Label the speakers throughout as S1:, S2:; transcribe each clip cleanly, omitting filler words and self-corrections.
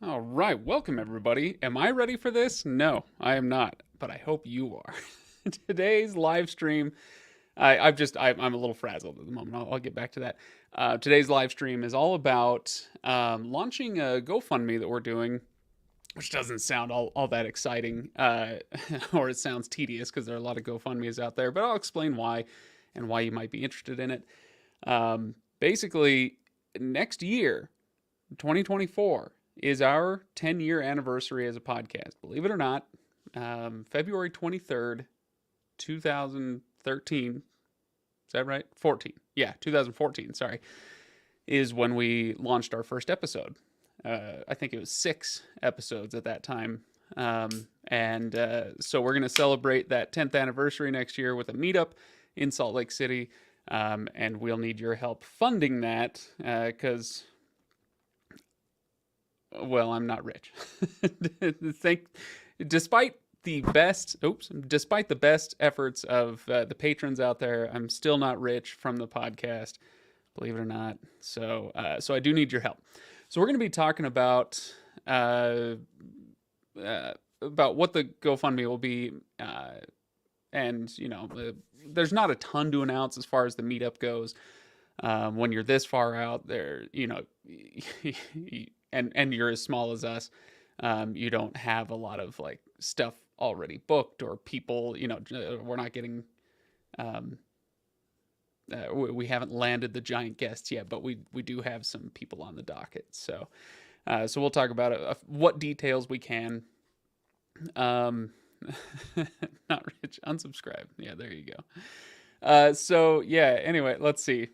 S1: All right, welcome everybody. Am I ready for this? No, I am not, but I hope you are. Today's live stream, I'm a little frazzled at the moment. I'll get back to that. Today's live stream is all about launching a GoFundMe that we're doing, which doesn't sound all that exciting, or it sounds tedious because there are a lot of GoFundMes out there, but I'll explain why and why you might be interested in it. Basically, next year, 2024 is our 10-year anniversary as a podcast. Believe it or not, February 23rd, 2013. Is that right? 14. Yeah, 2014, sorry, is when we launched our first episode. I think it was 6 episodes at that time. So we're going to celebrate that 10th anniversary next year with a meetup in Salt Lake City. And we'll need your help funding that because well, I'm not rich. Think, despite despite the best efforts of the patrons out there, I'm still not rich from the podcast, believe it or not. So I do need your help. So we're going to be talking about what the GoFundMe will be, and there's not a ton to announce as far as the meetup goes. When you're this far out there, and you're as small as us, you don't have a lot of like stuff already booked or people, we're not getting, we haven't landed the giant guests yet, but we do have some people on the docket. So we'll talk about what details we can. Not rich, unsubscribe. Yeah, there you go. So yeah, anyway, let's see.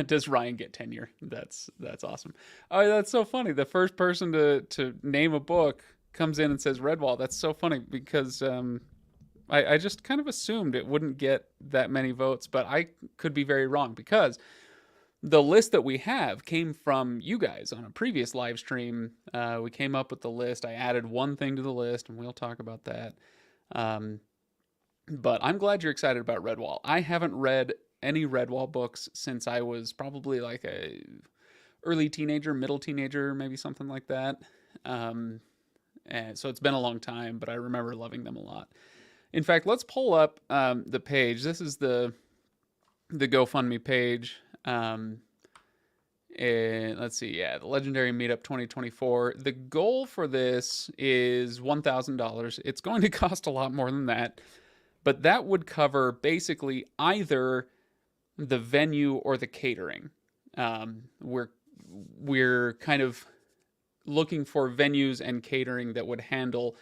S1: Does Ryan get tenure? That's awesome. Oh, that's so funny. The first person to name a book comes in and says Redwall. That's so funny because I just kind of assumed it wouldn't get that many votes, but I could be very wrong because the list that we have came from you guys on a previous live stream. We came up with the list. I added one thing to the list, and we'll talk about that. But I'm glad you're excited about Redwall. I haven't read any Redwall books since I was probably like a early teenager, middle teenager, maybe something like that. And so it's been a long time, but I remember loving them a lot. In fact, let's pull up the page. This is the GoFundMe page. And let's see, yeah, the Legendary Meetup 2024. The goal for this is $1,000. It's going to cost a lot more than that, but that would cover basically either the venue or the catering. We're kind of looking for venues and catering that would handle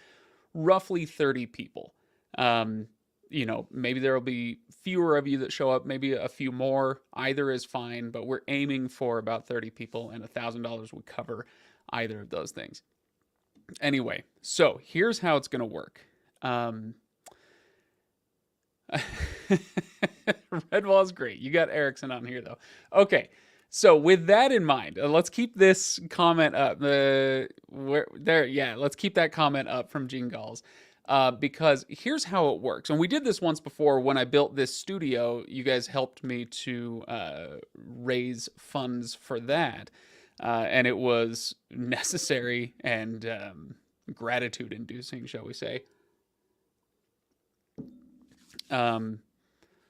S1: roughly 30 people. Maybe there will be fewer of you that show up, maybe a few more. Either is fine, but we're aiming for about 30 people, and $1,000 would cover either of those things. Anyway, so here's how it's going to work. Redwall is great. You got Erikson on here though. Okay, so with that in mind, let's keep this comment up. Let's keep that comment up from Gene Galls. Because here's how it works. And we did this once before when I built this studio. You guys helped me to raise funds for that. And it was necessary and gratitude inducing, shall we say.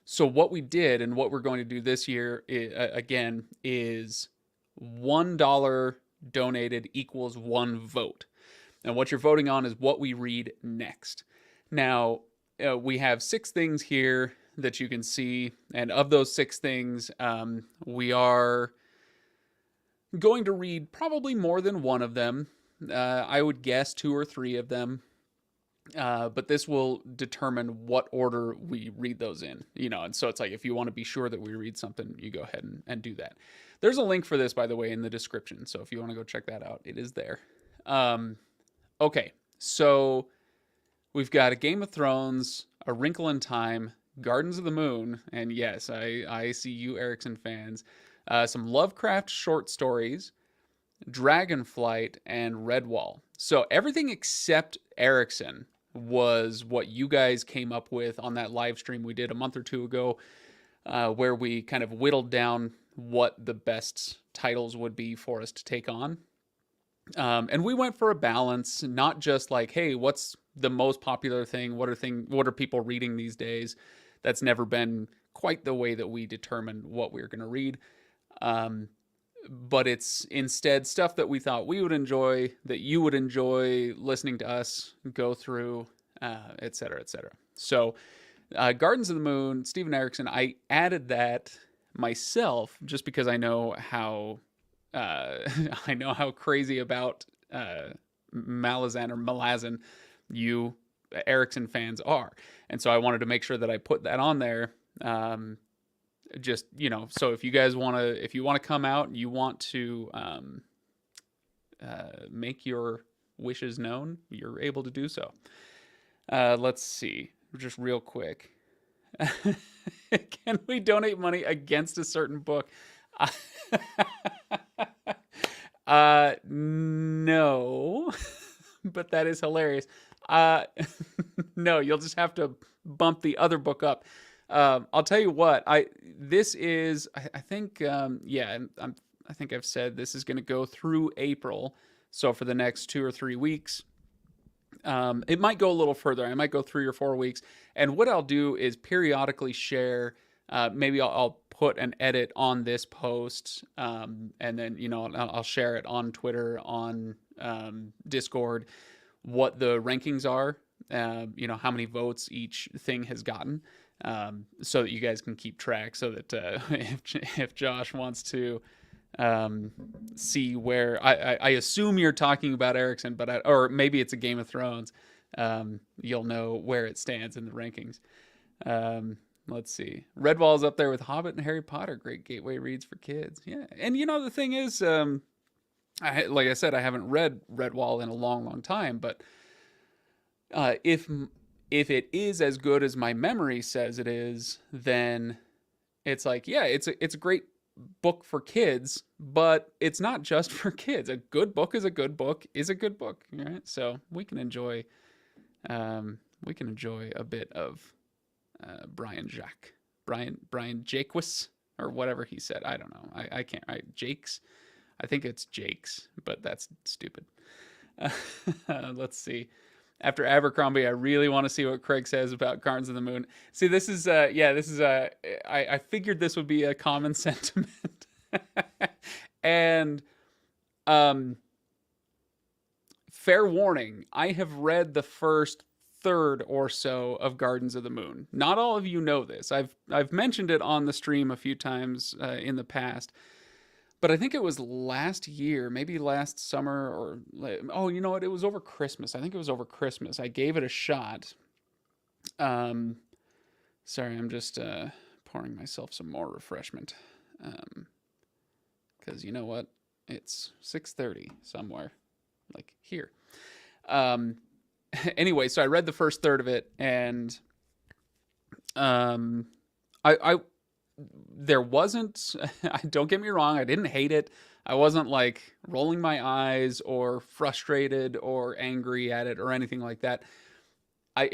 S1: So what we did and what we're going to do this year is $1 donated equals 1 vote. And what you're voting on is what we read next. Now, we have 6 things here that you can see. And of those 6 things, we are going to read probably more than one of them. I would guess 2 or 3 of them. But this will determine what order we read those in, and so it's like if you want to be sure that we read something, you go ahead and do that. There's a link for this, by the way, in the description. So if you want to go check that out, it is there. Okay, so we've got a Game of Thrones, A Wrinkle in Time, Gardens of the Moon, and yes, I see you Erikson fans, some Lovecraft short stories, Dragonflight, and Redwall. So everything except Erikson was what you guys came up with on that live stream we did a month or 2 ago, where we kind of whittled down what the best titles would be for us to take on. And we went for a balance, not just like, hey, what's the most popular thing? What are people reading these days? That's never been quite the way that we determined what we were going to read. Um, but it's instead stuff that we thought we would enjoy, that you would enjoy listening to us go through, et cetera, et cetera. So, Gardens of the Moon, Stephen Erikson, I added that myself just because I know how I know how crazy about Malazan or Malazan you Erikson fans are, and so I wanted to make sure that I put that on there. Just so if you guys if you want to come out, you want to make your wishes known, you're able to do so. Let's see, just real quick. Can we donate money against a certain book? No, but that is hilarious. No, you'll just have to bump the other book up. I'll tell you what. I think I think I've said this is going to go through April. So for the next 2 or 3 weeks, it might go a little further. I might go 3 or 4 weeks. And what I'll do is periodically share. Maybe I'll put an edit on this post, and then I'll share it on Twitter, on Discord, what the rankings are. How many votes each thing has gotten, so that you guys can keep track. So that if Josh wants to see where I assume you're talking about Erikson, but or maybe it's a Game of Thrones, you'll know where it stands in the rankings. Let's see. Redwall's up there with Hobbit and Harry Potter. Great gateway reads for kids. Yeah, and the thing is, like I said, I haven't read Redwall in a long, long time. But if it is as good as my memory says it is, then it's like, yeah, it's a great book for kids, but it's not just for kids. A good book is a good book is a good book, right? So we can enjoy a bit of Jacques, or whatever he said. I don't know. I can't. Jacques. I think it's Jacques, but that's stupid. Let's see. After Abercrombie, I really want to see what Craig says about Gardens of the Moon. See, this is I figured this would be a common sentiment. And fair warning, I have read the first third or so of Gardens of the Moon. Not all of you know this. I've mentioned it on the stream a few times in the past. But I think it was last year, maybe last summer, or you know what? It was over Christmas. I think it was over Christmas. I gave it a shot. Sorry, I'm just pouring myself some more refreshment. Because you know what? It's 6:30 somewhere, like here. Anyway, so I read the first third of it, and I there wasn't, don't get me wrong, I didn't hate it. I wasn't like rolling my eyes or frustrated or angry at it or anything like that. I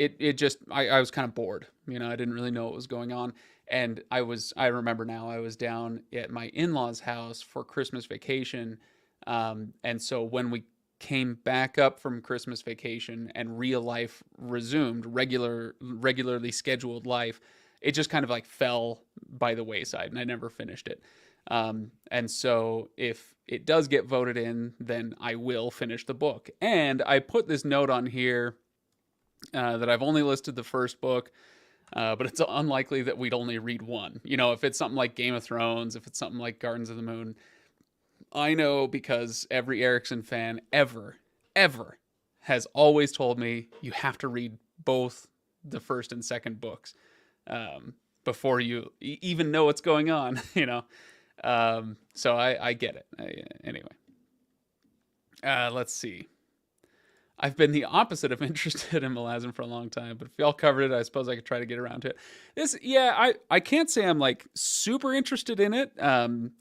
S1: was kind of bored. I didn't really know what was going on. And I remember now, I was down at my in-laws' house for Christmas vacation. And so when we came back up from Christmas vacation and real life resumed, regularly scheduled life, it just kind of like fell by the wayside, and I never finished it. And so if it does get voted in, then I will finish the book. And I put this note on here that I've only listed the first book, but it's unlikely that we'd only read one. If it's something like Game of Thrones, if it's something like Gardens of the Moon, I know because every Erikson fan ever has always told me you have to read both the first and second books before you even know what's going on, so I get it. Anyway, let's see. I've been the opposite of interested in Malazan for a long time, but if y'all covered it, I suppose I could try to get around to it. I can't say I'm like super interested in it. And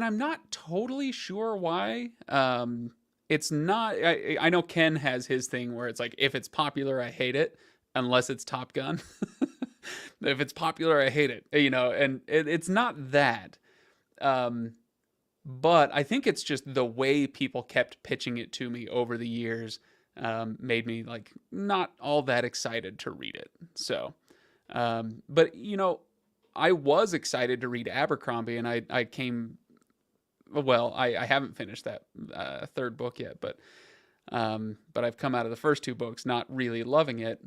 S1: I'm not totally sure why. It's not, I know Ken has his thing where it's like, if it's popular, I hate it, unless it's Top Gun. If it's popular, I hate it, and it's not that. But I think it's just the way people kept pitching it to me over the years made me like not all that excited to read it. So, but I was excited to read Abercrombie, and I came. Well, I haven't finished that third book yet, but I've come out of the first two books not really loving it.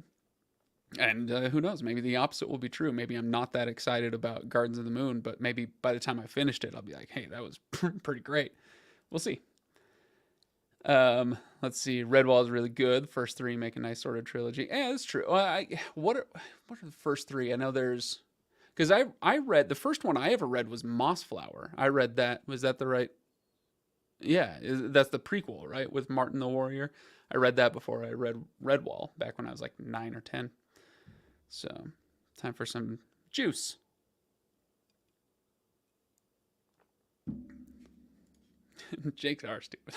S1: And who knows? Maybe the opposite will be true. Maybe I'm not that excited about Gardens of the Moon, but maybe by the time I finished it, I'll be like, hey, that was pretty great. We'll see. Let's see. Redwall is really good. The first three make a nice sort of trilogy. Yeah, that's true. What are the first three? I know there's because I read the first one I ever read was Mossflower. I read that. Was that the right? Yeah, that's the prequel, right? With Martin the Warrior. I read that before I read Redwall back when I was like 9 or 10. So, time for some juice. Jake's are stupid.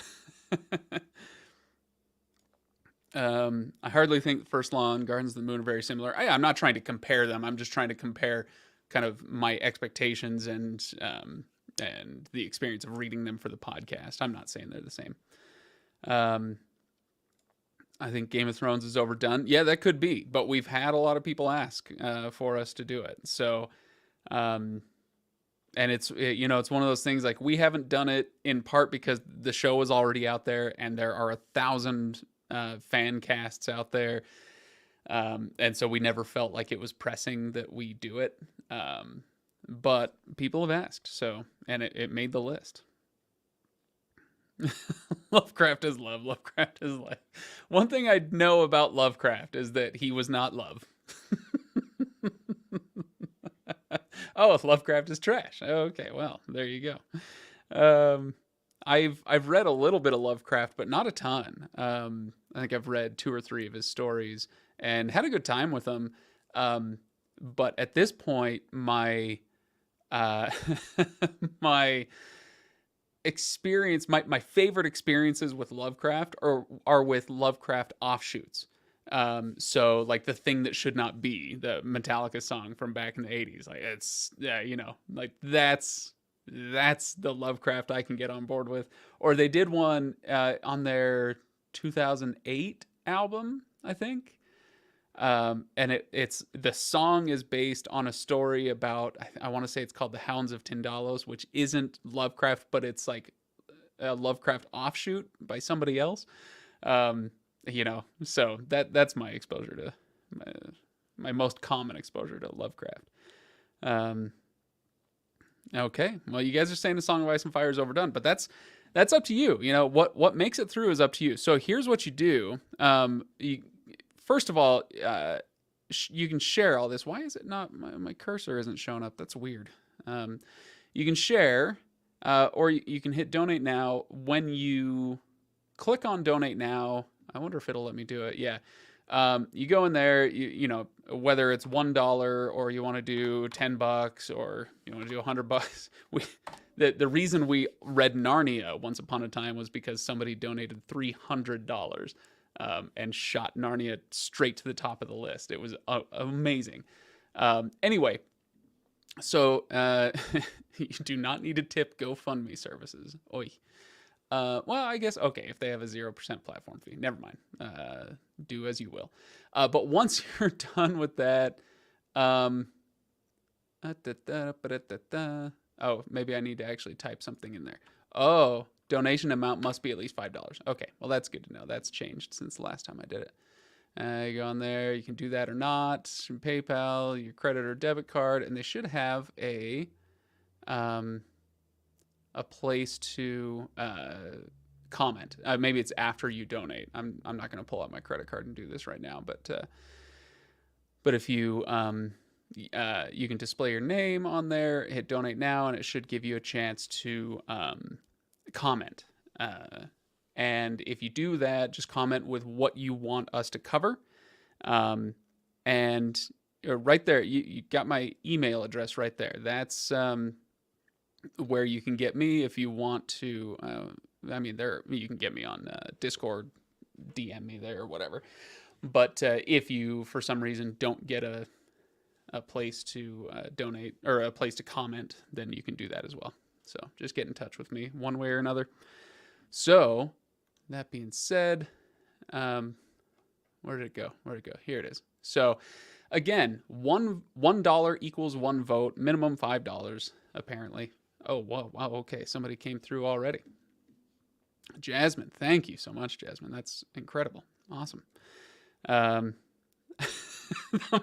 S1: I hardly think First Law and Gardens of the Moon are very similar. I'm not trying to compare them. I'm just trying to compare kind of my expectations and the experience of reading them for the podcast. I'm not saying they're the same. Um, I think Game of Thrones is overdone. Yeah, that could be, but we've had a lot of people ask for us to do it. So, um, and it's one of those things like we haven't done it in part because the show is already out there and there are 1,000 fan casts out there, and so we never felt like it was pressing that we do it. But people have asked, so and it made the list. Lovecraft is love. Lovecraft is life. One thing I know about Lovecraft is that he was not love. Oh, Lovecraft is trash. Okay, well, there you go. I've read a little bit of Lovecraft, but not a ton. I think I've read 2 or 3 of his stories and had a good time with them. But at this point, my my my favorite experiences with Lovecraft are with Lovecraft offshoots. So like the thing that should not be, the Metallica song from back in the 80s. Like it's yeah, like that's the Lovecraft I can get on board with. Or they did one on their 2008 album, I think. And it's the song is based on a story about I want to say it's called The Hounds of Tindalos, which isn't Lovecraft, but it's like a Lovecraft offshoot by somebody else. So that's my exposure to my most common exposure to Lovecraft. Um, okay, well, you guys are saying the Song of Ice and Fire is overdone, but that's up to you. What makes it through is up to you. So here's what you do. First of all, you can share all this. Why is it not my cursor isn't showing up? That's weird. You can share, or you can hit donate now. When you click on donate now, I wonder if it'll let me do it. Yeah. You go in there, whether it's $1 or you want to do $10 or you want to do $100. The reason we read Narnia once upon a time was because somebody donated $300 and shot Narnia straight to the top of the list. It was amazing. Anyway, so you do not need to tip GoFundMe services. Oi. Well, I guess, okay, if they have a 0% platform fee, never mind. Do as you will. But once you're done with that, oh, maybe I need to actually type something in there. Oh, donation amount must be at least $5. Okay, well, that's good to know. That's changed since the last time I did it. You go on there, you can do that or not. From PayPal, your credit or debit card, and they should have a place to comment. Maybe it's after you donate. I'm not going to pull out my credit card and do this right now, but if you you can display your name on there, hit donate now, and it should give you a chance to comment. And if you do that, just comment with what you want us to cover. And right there, you got my email address right there. That's where you can get me if you want to. You can get me on Discord, DM me there or whatever. But if you, for some reason, don't get a place to donate or a place to comment, then you can do that as well. So just get in touch with me one way or another. So that being said, where did it go? Here it is. So again, $1 equals one vote, minimum $5, apparently. Oh, wow. Okay. Somebody came through already. Jasmine. Thank you so much, Jasmine. That's incredible. Awesome. The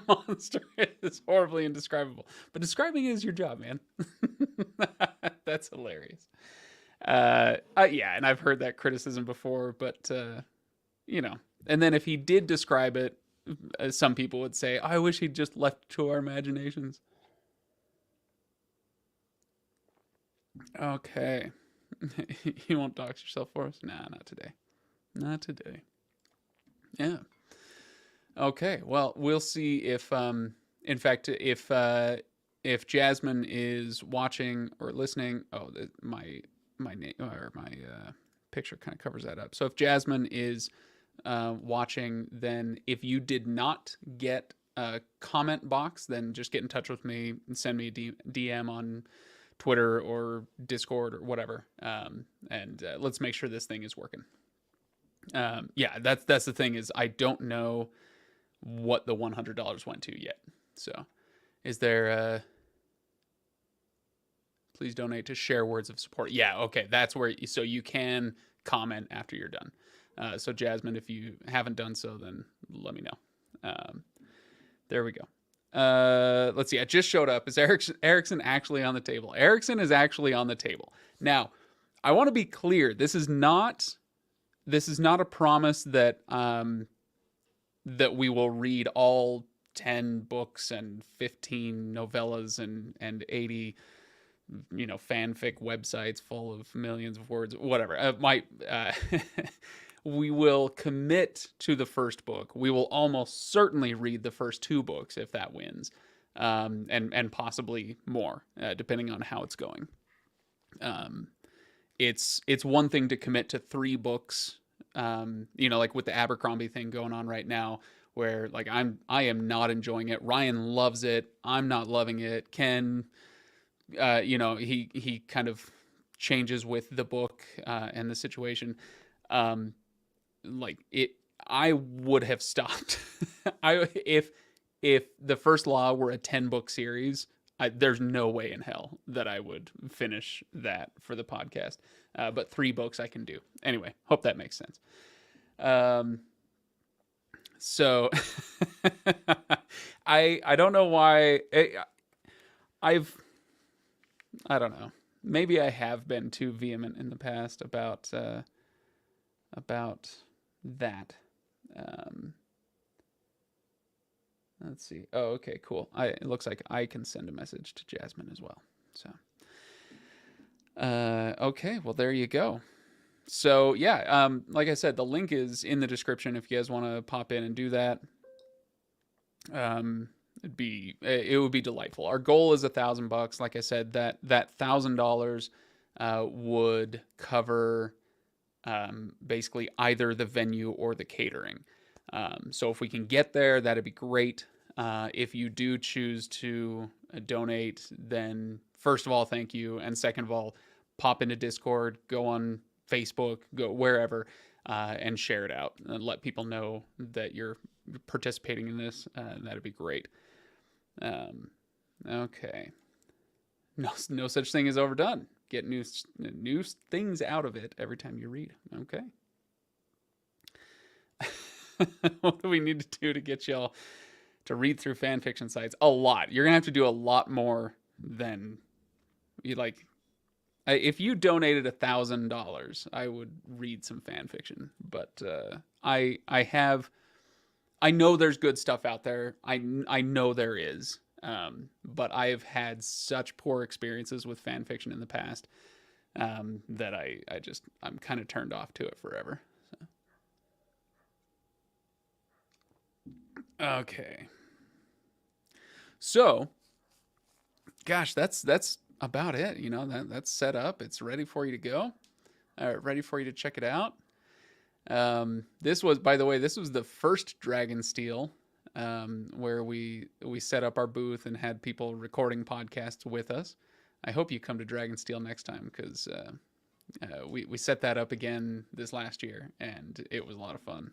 S1: monster is horribly indescribable, but describing it is your job, man. That's hilarious. Yeah, and I've heard that criticism before, but and then if he did describe it, some people would say, I wish he'd just left to our imaginations. Okay. You won't dox yourself for us? Nah, not today. Not today. Yeah. Okay. Well, we'll see in fact, if Jasmine is watching or listening. Oh, my name or my picture kind of covers that up. So if Jasmine is watching, then if you did not get a comment box, then just get in touch with me and send me a DM on Twitter or Discord or whatever, and let's make sure this thing is working. Yeah, that's the thing is I don't know what the $100 went to yet. So, is there? Please donate to share words of support. Yeah, okay, that's where. So you can comment after you're done. So Jasmine, if you haven't done so, then let me know. There we go. Let's see. I just showed up. Is Erikson actually on the table? Erikson is actually on the table. Now, I want to be clear. This is not a promise that that we will read all 10 books and 15 novellas and 80 fanfic websites full of millions of words, whatever. We will commit to the first book. We will almost certainly read the first two books if that wins, and possibly more, depending on how it's going. It's one thing to commit to 3 books, like with the Abercrombie thing going on right now, where like I am not enjoying it. Ryan loves it. I'm not loving it. Ken, he kind of changes with the book and the situation. I would have stopped. If the first law were a 10-book series, there's no way in hell that I would finish that for the podcast. But 3 books I can do. Anyway, hope that makes sense. So I don't know why I don't know. Maybe I have been too vehement in the past about that. Let's see. Oh, okay, cool. It looks like I can send a message to Jasmine as well. So, okay, well there you go. So yeah, like I said, the link is in the description if you guys want to pop in and do that. It would be delightful. Our goal is $1,000. Like I said, that $1,000 would cover basically either the venue or the catering. So if we can get there, that'd be great. If you do choose to donate, then first of all, thank you, and second of all, pop into Discord, go on Facebook, go wherever, and share it out and let people know that you're participating in this. That'd be great. Okay. No such thing as overdone. Get new things out of it every time you read. Okay. What do we need to do to get y'all to read through fan fiction sites? A lot. You're gonna have to do a lot more than you like. If you donated $1,000, I would read some fan fiction. But I know there's good stuff out there. I know there is. But I have had such poor experiences with fan fiction in the past that I'm kind of turned off to it forever. So. Okay. So, gosh, that's about it. That's set up. It's ready for you to go. Ready for you to check it out. This was, by the way, the first Dragonsteel, where we set up our booth and had people recording podcasts with us. I hope you come to Dragonsteel next time, because we set that up again this last year, and it was a lot of fun.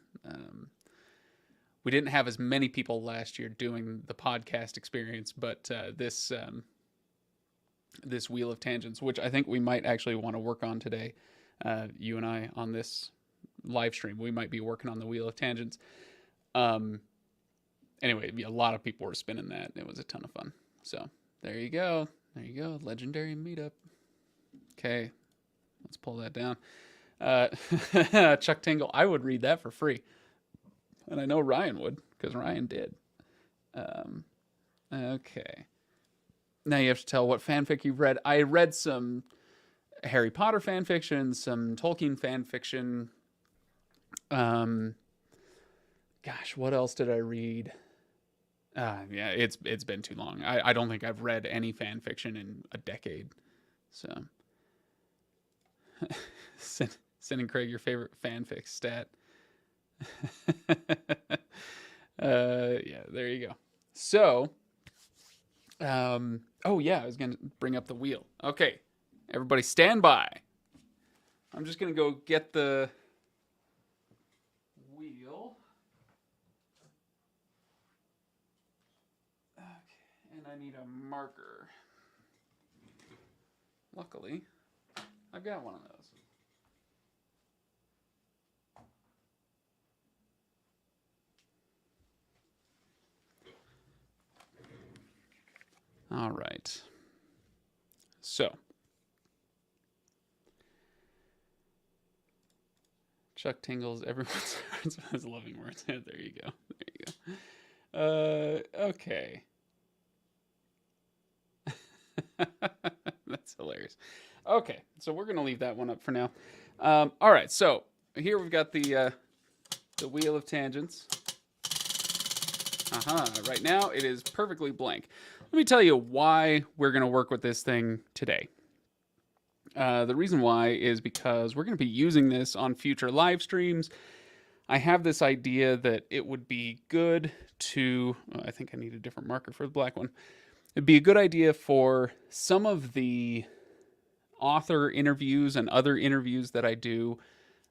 S1: We didn't have as many people last year doing the podcast experience, but this Wheel of Tangents, which I think we might actually want to work on today, you and I, on this live stream, we might be working on the Wheel of Tangents. Anyway, a lot of people were spinning that. It was a ton of fun. So there you go. There you go. Legendary meetup. Okay. Let's pull that down. Chuck Tingle. I would read that for free. And I know Ryan would, because Ryan did. Okay. Now you have to tell what fanfic you've read. I read some Harry Potter fanfiction, some Tolkien fanfiction. Gosh, what else did I read? Yeah, it's been too long. I don't think I've read any fan fiction in a decade. So, sending Craig your favorite fanfic stat. Yeah, there you go. So, oh yeah, I was gonna bring up the wheel. Okay, everybody, stand by. I'm just gonna go get the wheel. And I need a marker. Luckily, I've got one of those. All right. So, Chuck Tingle's everyone's hearts with his loving words. There you go. There you go. Okay. That's hilarious. Okay, so we're gonna leave that one up for now. All right, so here we've got the Wheel of Tangents. Right now it is perfectly blank. Let me tell you why we're gonna work with this thing today. The reason why is because we're gonna be using this on future live streams. I have this idea that it would be good to. I think I need a different marker for the black one. It'd be a good idea for some of the author interviews and other interviews that I do.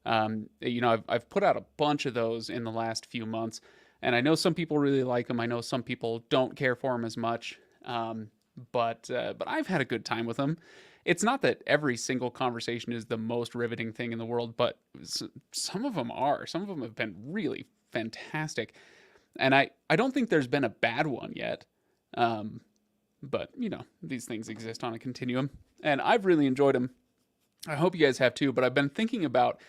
S1: I've put out a bunch of those in the last few months, and I know some people really like them. I know some people don't care for them as much, but I've had a good time with them. It's not that every single conversation is the most riveting thing in the world, but some of them are. Some of them have been really fantastic, and I don't think there's been a bad one yet. But, these things exist on a continuum, and I've really enjoyed them. I hope you guys have too, but I've been thinking about,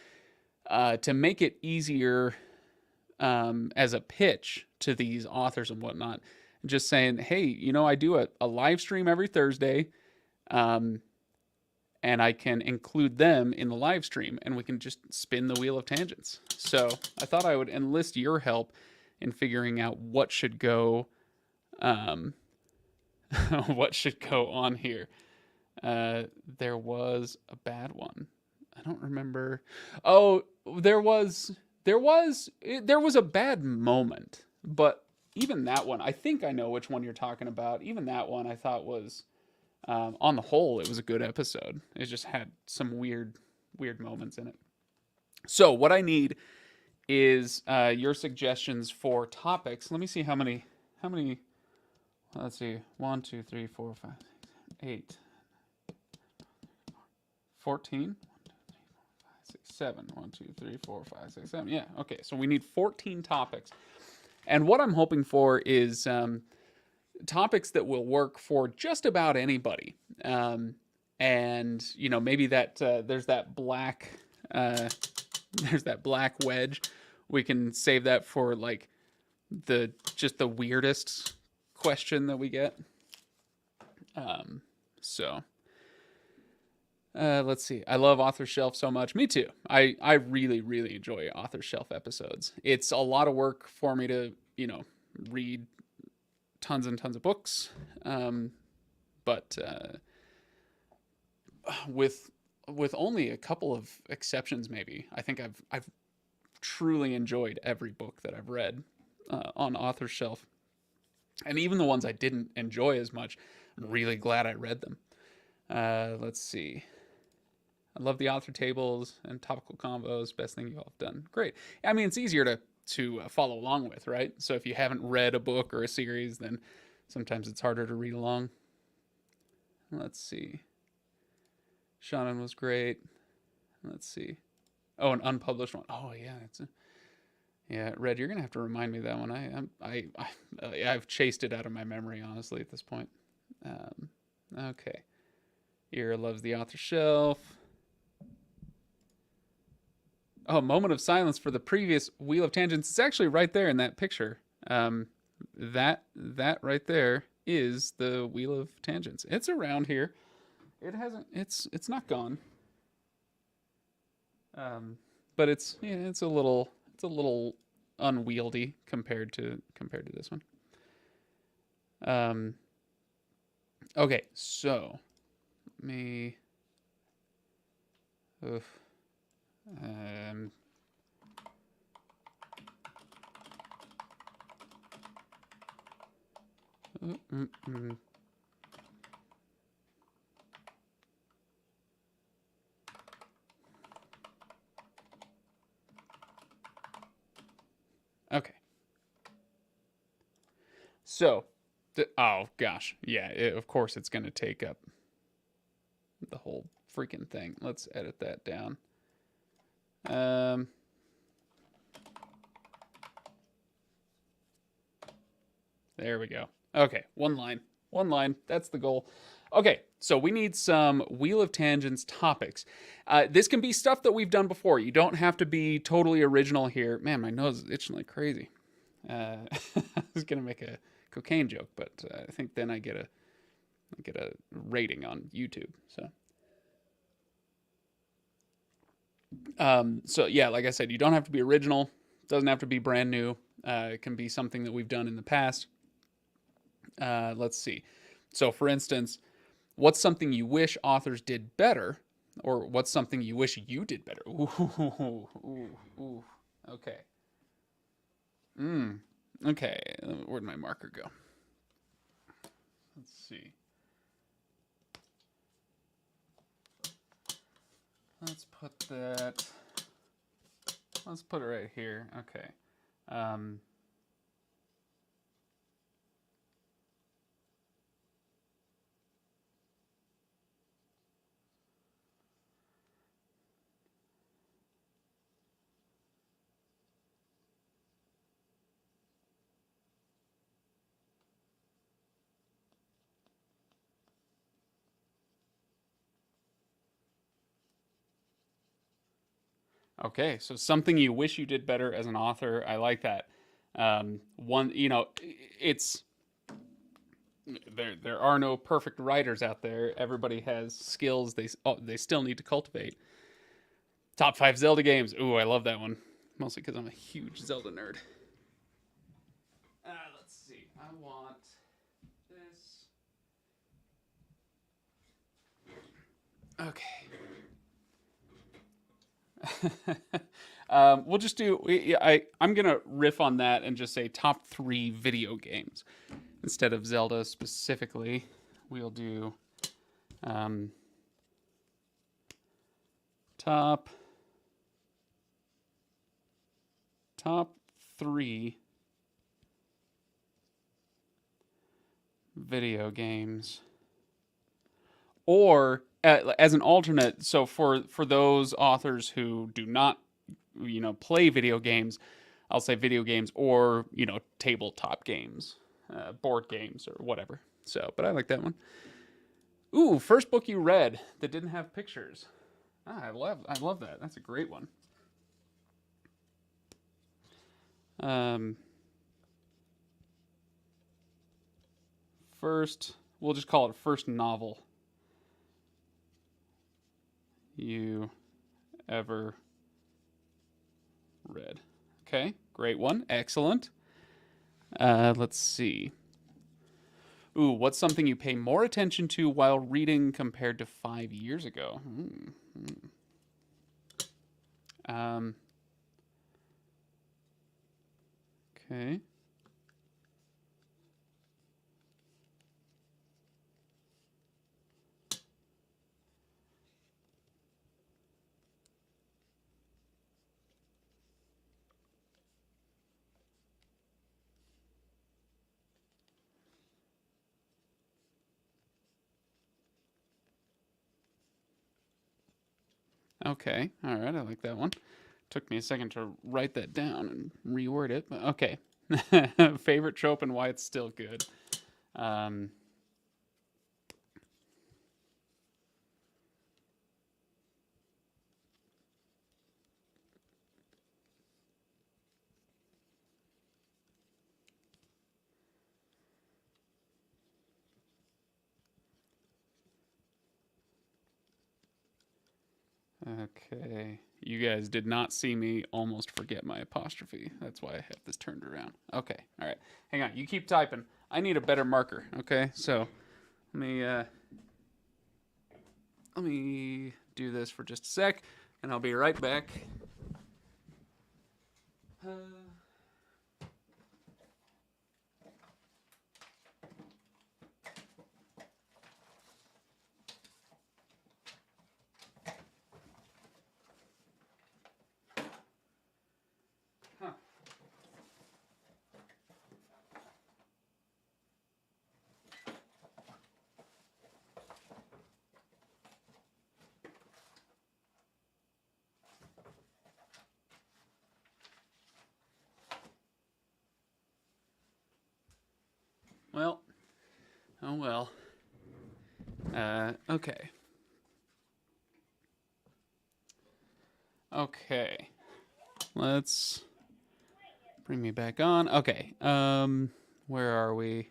S1: to make it easier as a pitch to these authors and whatnot, just saying, hey, I do a live stream every Thursday, and I can include them in the live stream, and we can just spin the Wheel of Tangents. So I thought I would enlist your help in figuring out what should go what should go on here. There was a bad one. I don't remember. Oh, there was a bad moment, but even that one, I think I know which one you're talking about. Even that one I thought was, on the whole, it was a good episode. It just had some weird moments in it. So what I need is your suggestions for topics. Let me see how many. Let's see. 1, 2, 3, 4, 5, 8, 14. 1, 2, 3, 4, 5, 6, 7. 1, 2, 3, 4, 5, 6, 7. Yeah. Okay. So we need 14 topics. And what I'm hoping for is topics that will work for just about anybody. And maybe that there's that black wedge. We can save that for like the weirdest question that we get. Let's see. I love Author Shelf so much. Me too. I really, really enjoy Author Shelf episodes. It's a lot of work for me to, read tons and tons of books. But with only a couple of exceptions, maybe, I think I've truly enjoyed every book that I've read on Author Shelf. And even the ones I didn't enjoy as much, I'm really glad I read them. Let's see. I love the author tables and topical combos. Best thing you all have done. Great. I mean, it's easier to follow along with, right? So if you haven't read a book or a series, then sometimes it's harder to read along. Let's see. Shannon was great. Let's see. Oh, an unpublished one. Oh yeah, yeah. Red, you're gonna have to remind me that one. I've chased it out of my memory, honestly, at this point. Okay. Ira loves the author shelf. Oh, moment of silence for the previous Wheel of Tangents. It's actually right there in that picture. That right there is the Wheel of Tangents. It's around here. It hasn't. It's not gone. But it's a little unwieldy compared to this one. Okay, so me. Oof. Um, mm, mm, mm. Okay. So, oh gosh, yeah. Of course, it's gonna take up the whole freaking thing. Let's edit that down. There we go. Okay, one line. One line. That's the goal. Okay, so we need some Wheel of Tangents topics. This can be stuff that we've done before. You don't have to be totally original here. Man, my nose is itching like crazy. I was gonna make a cocaine joke, but I think then I get a rating on YouTube. So yeah, like I said, you don't have to be original. Doesn't have to be brand new. It can be something that we've done in the past. Let's see. So, for instance, what's something you wish authors did better, or what's something you wish you did better? Ooh. Okay. Okay. Where'd my marker go? Let's see. Let's put that. Let's put it right here. Okay. Okay, so something you wish you did better as an author. I like that. One, it's there are no perfect writers out there. Everybody has skills they still need to cultivate. Top 5 Zelda games. Ooh, I love that one. Mostly because I'm a huge Zelda nerd. Let's see. I want this. Okay. We'll just do. I'm gonna riff on that and just say top 3 video games instead of Zelda specifically. We'll do top 3 video games, or as an alternate. So for those authors who do not play video games, I'll say video games or tabletop games, board games or whatever. So, but I like that one. Ooh, first book you read that didn't have pictures. I love that. That's a great one. First, we'll just call it first novel you ever read. Okay, great one. Excellent. Let's see. Ooh, what's something you pay more attention to while reading compared to 5 years ago? Okay. Okay. All right. I like that one. Took me a second to write that down and reword it, but okay. Favorite trope and why it's still good. Um, okay. You guys did not see me almost forget my apostrophe. That's why I have this turned around. Okay. All right. Hang on. You keep typing. I need a better marker. Okay. So let me do this for just a sec, and I'll be right back. Uh, huh. Well, oh well. Okay. Okay. Let's bring me back on. Okay. Where are we?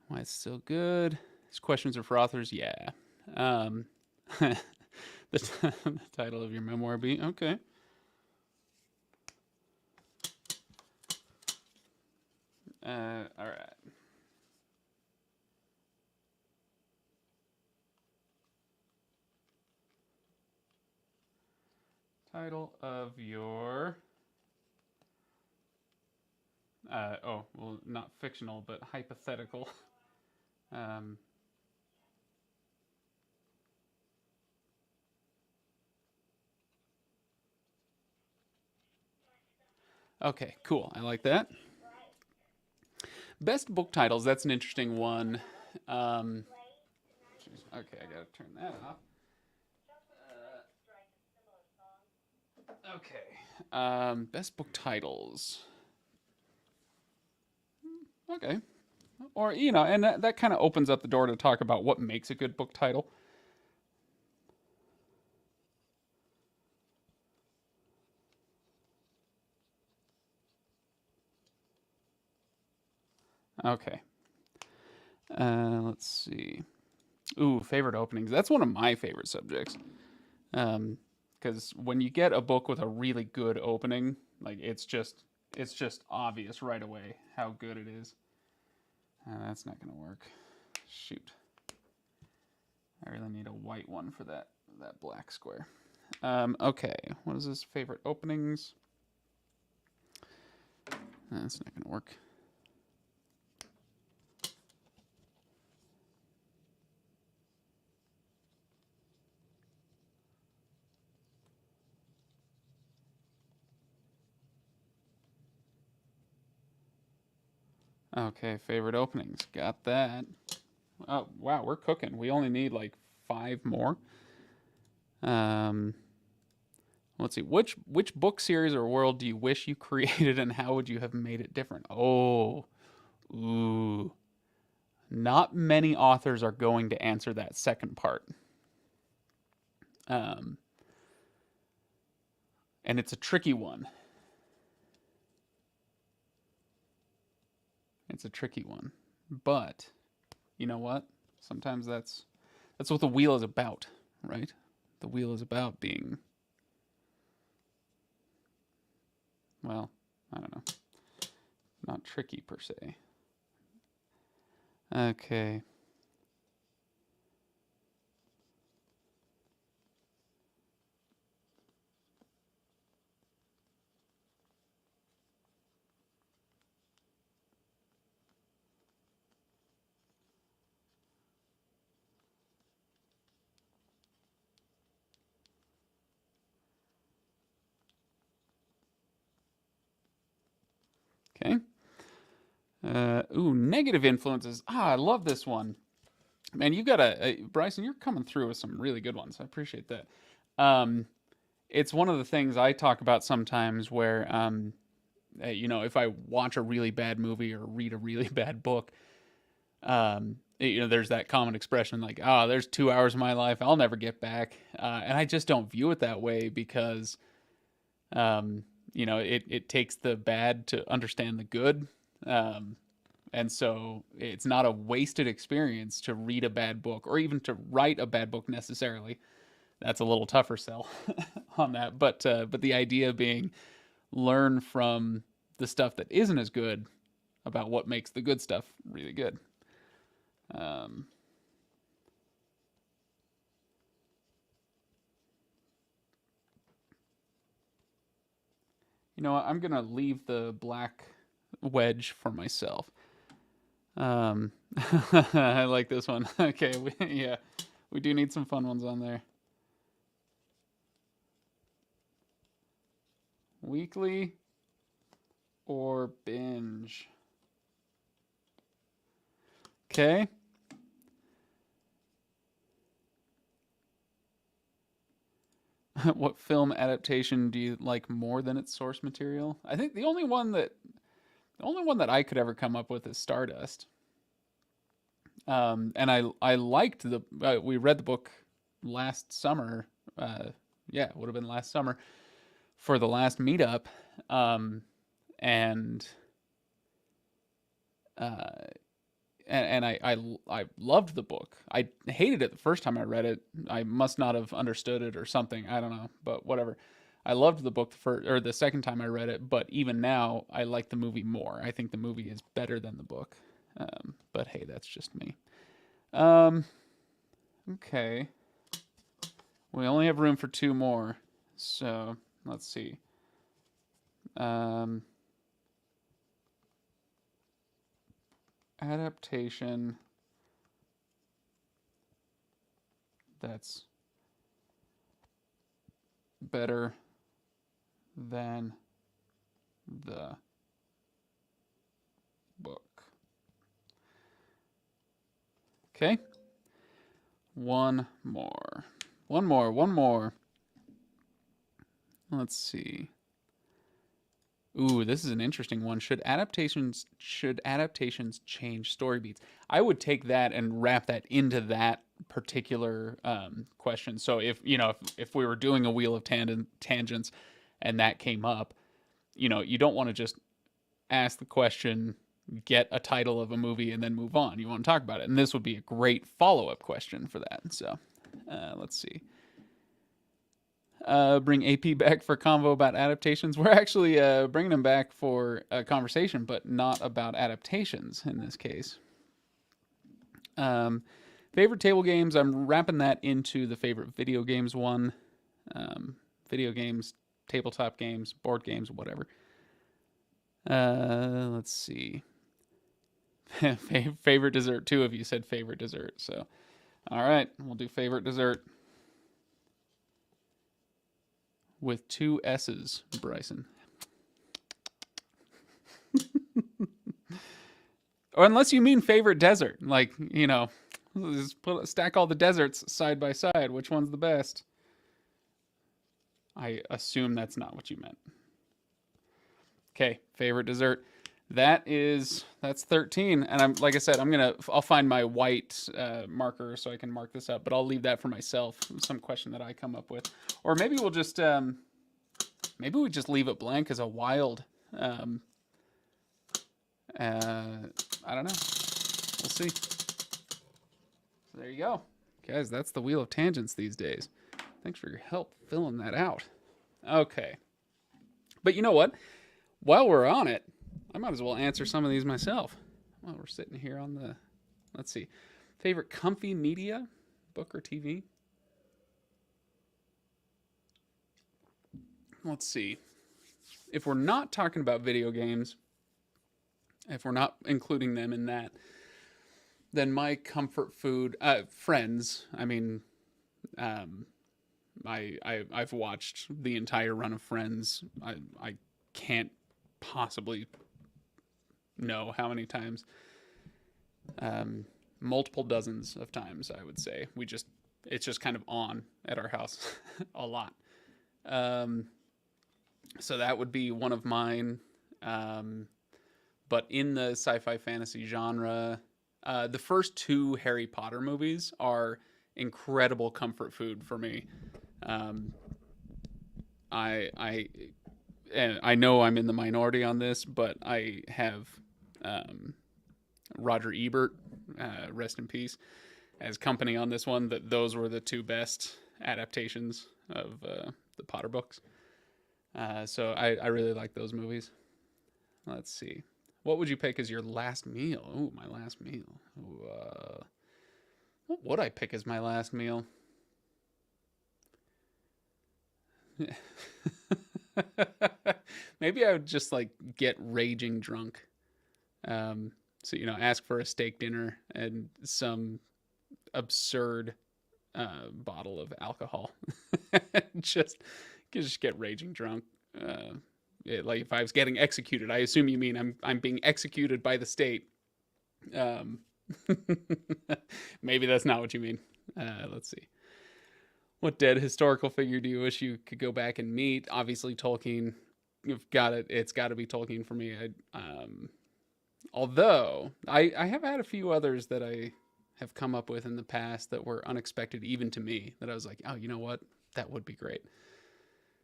S1: Why it's still good? These questions are for authors. Yeah. The, the title of your memoir be okay. All right. Title of your well, not fictional, but hypothetical. Um, okay, cool. I like that. Best book titles. That's an interesting one. Um, okay, I gotta turn that off. Okay. Best book titles. Okay. Or, and that kind of opens up the door to talk about what makes a good book title. Okay. Let's see. Ooh, favorite openings. That's one of my favorite subjects. Because when you get a book with a really good opening, like it's just obvious right away how good it is. That's not gonna work. Shoot. I really need a white one for that black square. Okay, what is this? Favorite openings? That's not gonna work. Okay, favorite openings. Got that. Oh wow, we're cooking. We only need like 5 more. Um, let's see. Which book series or world do you wish you created, and how would you have made it different? Oh, ooh. Not many authors are going to answer that second part. Um, and it's a tricky one. It's a tricky one. But you know what? Sometimes that's what the wheel is about, right? The wheel is about being, well, I don't know, not tricky per se. Okay. Okay. Negative influences. I love this one. Man, you got Bryson, you're coming through with some really good ones. I appreciate that. Um, it's one of the things I talk about sometimes where, if I watch a really bad movie or read a really bad book, there's that common expression like, "Oh, there's 2 hours of my life I'll never get back," and I just don't view it that way because, um, it takes the bad to understand the good, um, and so it's not a wasted experience to read a bad book or even to write a bad book necessarily. That's a little tougher sell on that, but the idea being learn from the stuff that isn't as good about what makes the good stuff really good. Um, what? I'm gonna leave the black wedge for myself. Um, I like this one. Okay, yeah, we do need some fun ones on there. Weekly or binge? Okay. What film adaptation do you like more than its source material? I think the only one that I could ever come up with is Stardust. And I liked we read the book last summer. Yeah, it would have been last summer for the last meetup. Um, and uh, and I loved the book. I hated it the first time I read it. I must not have understood it or something. I don't know, but whatever. I loved the book the second time I read it, but even now I like the movie more. I think the movie is better than the book. But hey, that's just me. Um, okay. We only have room for two more, so let's see. Um, adaptation that's better than the book. Okay. One more. One more. Let's see. Ooh, this is an interesting one. Should adaptations change story beats? I would take that and wrap that into that particular question. So if we were doing a wheel of tangents and that came up, you don't want to just ask the question, get a title of a movie, and then move on. You want to talk about it, and this would be a great follow up question for that. So let's see. Bring AP back for convo about adaptations. We're actually bringing him back for a conversation, but not about adaptations in this case. Um, favorite table games. I'm wrapping that into the favorite video games one. Video games, tabletop games, board games, whatever. Let's see. Favorite dessert. Two of you said favorite dessert. So, all right, we'll do favorite dessert with two S's, Bryson. Or unless you mean favorite desert, like just stack all the deserts side by side. Which one's the best? I assume that's not what you meant. Okay, favorite dessert. That's 13, and I'm like I said, I'll find my white marker so I can mark this up, but I'll leave that for myself. Some question that I come up with, or maybe we'll just maybe we just leave it blank as a wild. I don't know. We'll see. So there you go, guys. That's the wheel of tangents these days. Thanks for your help filling that out. Okay, but you know what? While we're on it, I might as well answer some of these myself. While we're sitting here on the, let's see, favorite comfy media, book or TV? Let's see. If we're not talking about video games, if we're not including them in that, then my comfort food, Friends. I mean, um, I've watched the entire run of Friends. I can't possibly know how many times. Multiple dozens of times, I would say. We just it's just kind of on at our house a lot. Um, so that would be one of mine. Um, but in the sci-fi fantasy genre, the first two Harry Potter movies are incredible comfort food for me. Um, I and I know I'm in the minority on this, but I have um, Roger Ebert, rest in peace, as company on this one. That those were the two best adaptations of the Potter books. So I really like those movies. Let's see. What would you pick as your last meal? Oh, my last meal. Ooh, what would I pick as my last meal? Maybe I would just like get raging drunk. So ask for a steak dinner and some absurd bottle of alcohol. just just get raging drunk. Like if I was getting executed, I assume you mean I'm being executed by the state. Um, Maybe that's not what you mean. Let's see. What dead historical figure do you wish you could go back and meet? Obviously, Tolkien. You've got it. It's got to be Tolkien for me. Although I have had a few others that I have come up with in the past that were unexpected, even to me. That I was like, oh, you know what? That would be great.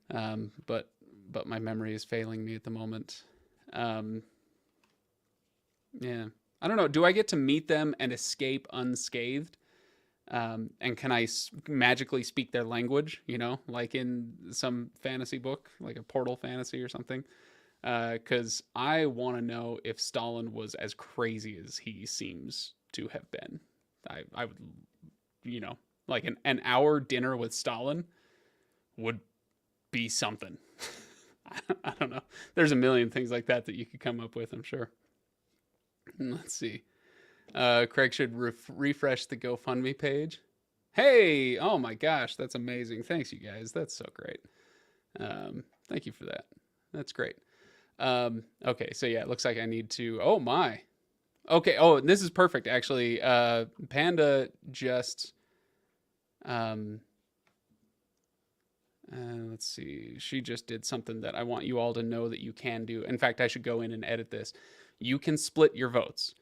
S1: But my memory is failing me at the moment. Um, yeah, I don't know. Do I get to meet them and escape unscathed? And can I magically speak their language? Like in some fantasy book, like a Portal fantasy or something. Because I want to know if Stalin was as crazy as he seems to have been. I would, like an hour dinner with Stalin would be something. I don't know. There's a million things like that you could come up with, I'm sure. Let's see. Craig should refresh the GoFundMe page. Hey, oh my gosh, that's amazing. Thanks, you guys. That's so great. Thank you for that. That's great. Okay, so yeah, it looks like I need to. Oh my. Okay. Oh, this is perfect actually. Panda just. Let's see. She just did something that I want you all to know that you can do. In fact, I should go in and edit this. You can split your votes.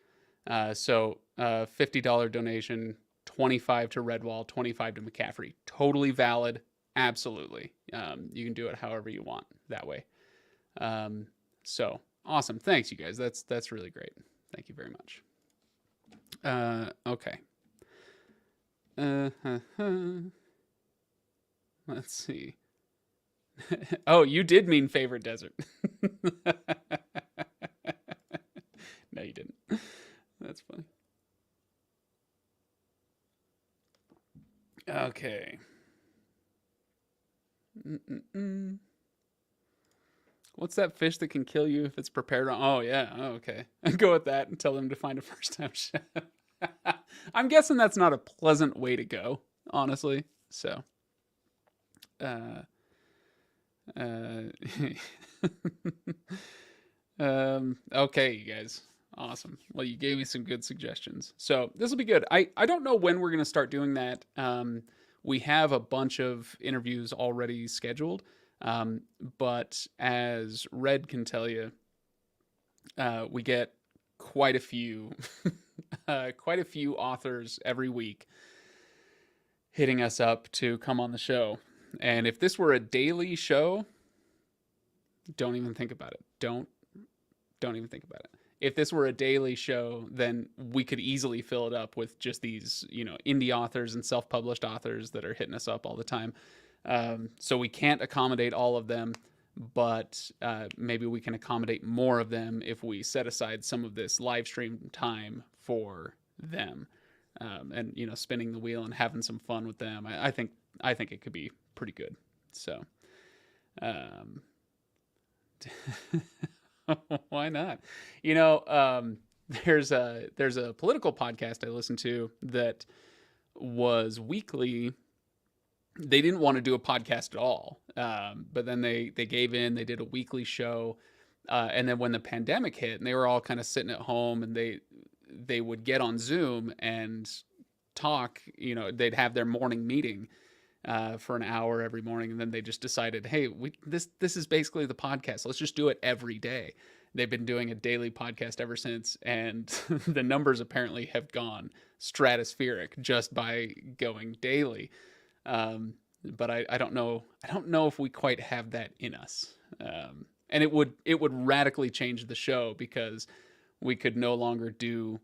S1: So $50 donation, 25 to Redwall, 25 to McCaffrey. Totally valid. Absolutely. You can do it however you want that way. So awesome. Thanks, you guys. That's really great. Thank you very much. Okay. Let's see. Oh, you did mean favorite desert. No, you didn't. That's funny. Okay. Mm-mm-mm. What's that fish that can kill you if it's prepared wrong? Oh, yeah. Oh, okay. Go with that and tell them to find a first time chef. I'm guessing that's not a pleasant way to go, honestly. So, uh, uh, okay, you guys. Awesome. Well, you gave me some good suggestions. So this will be good. I don't know when we're going to start doing that. We have a bunch of interviews already scheduled. But as Red can tell you, we get quite a few, quite a few authors every week hitting us up to come on the show. And if this were a daily show, don't even think about it. Don't even think about it. If this were a daily show, then we could easily fill it up with just these, indie authors and self-published authors that are hitting us up all the time. So we can't accommodate all of them, but maybe we can accommodate more of them if we set aside some of this live stream time for them, and spinning the wheel and having some fun with them. I think it could be pretty good. So, why not? There's a political podcast I listen to that was weekly. They didn't want to do a podcast at all, but then they gave in. They did a weekly show, and then when the pandemic hit, and they were all kind of sitting at home, and they would get on Zoom and talk, they'd have their morning meeting for an hour every morning, and then they just decided, hey, this is basically the podcast. Let's just do it every day. They've been doing a daily podcast ever since, and the numbers apparently have gone stratospheric just by going daily. But I don't know. I don't know if we quite have that in us. And it would radically change the show, because we could no longer do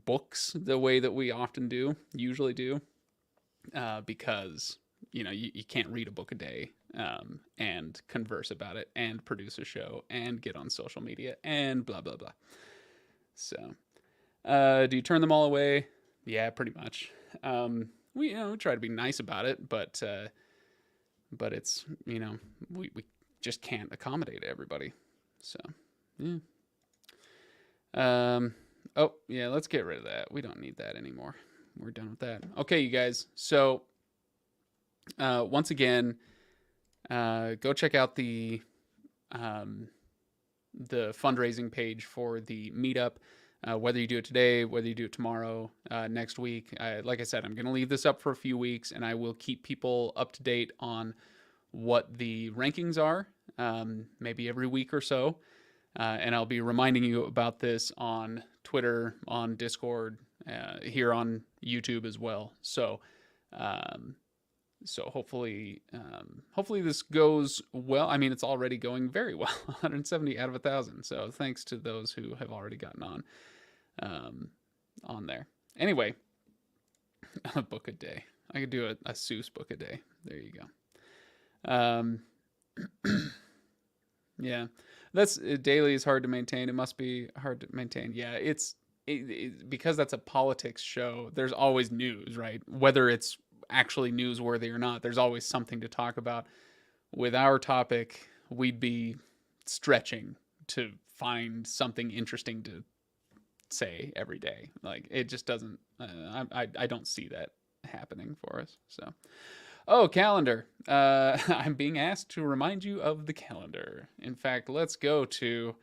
S1: books the way that we usually do, because you can't read a book a day and converse about it and produce a show and get on social media and blah blah blah. So, do you turn them all away? Yeah, pretty much. We try to be nice about it, but it's we just can't accommodate everybody. So, yeah. Oh yeah, let's get rid of that. We don't need that anymore. We're done with that. Okay, you guys. So, once again, go check out the fundraising page for the meetup. Whether you do it today, whether you do it tomorrow, next week. Like I said, I'm going to leave this up for a few weeks, and I will keep people up to date on what the rankings are, maybe every week or so. And I'll be reminding you about this on Twitter, on Discord, here on YouTube as well. So hopefully this goes well. I mean, it's already going very well. 170 out of 1,000. So thanks to those who have already gotten on there. Anyway, a book a day. I could do a Seuss book a day. There you go. Yeah, that's daily is hard to maintain. It must be hard to maintain. Yeah, it's because that's a politics show. There's always news, right? Whether it's actually newsworthy or not, there's always something to talk about. With our topic, we'd be stretching to find something interesting to say every day. Like, it just doesn't. I don't see that happening for us. So. Oh, calendar. I'm being asked to remind you of the calendar. In fact, let's go to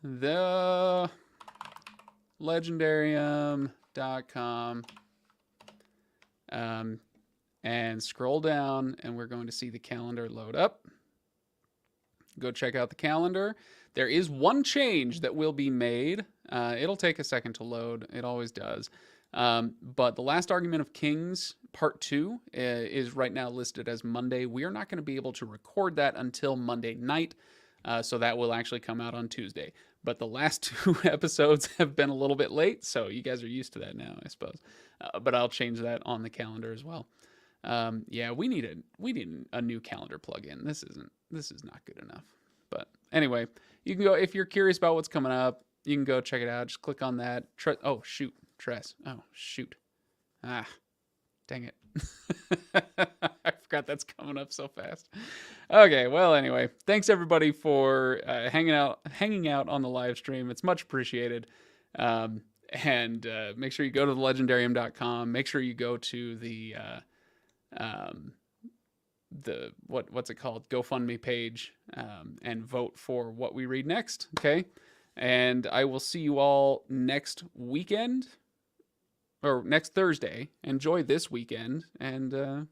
S1: the legendarium.com and scroll down, and we're going to see the calendar load up. Go check out the calendar. There is one change that will be made. It'll take a second to load. It always does. But the Last Argument of Kings Part 2 is right now listed as Monday. We are not going to be able to record that until Monday night, so that will actually come out on Tuesday. But the last 2 episodes have been a little bit late, so you guys are used to that now, I suppose. But I'll change that on the calendar as well. Yeah, we need a new calendar plugin. This is not good enough. But anyway, you can go, if you're curious about what's coming up, you can go check it out. Just click on that. Oh shoot. Tress. Oh, shoot. Ah, dang it. I forgot that's coming up so fast. Okay, well, anyway, thanks everybody for hanging out on the live stream. It's much appreciated. And make sure you go to thelegendarium.com. Make sure you go to the what's it called? GoFundMe page, and vote for what we read next. Okay. And I will see you all next weekend. Or next Thursday. Enjoy this weekend, and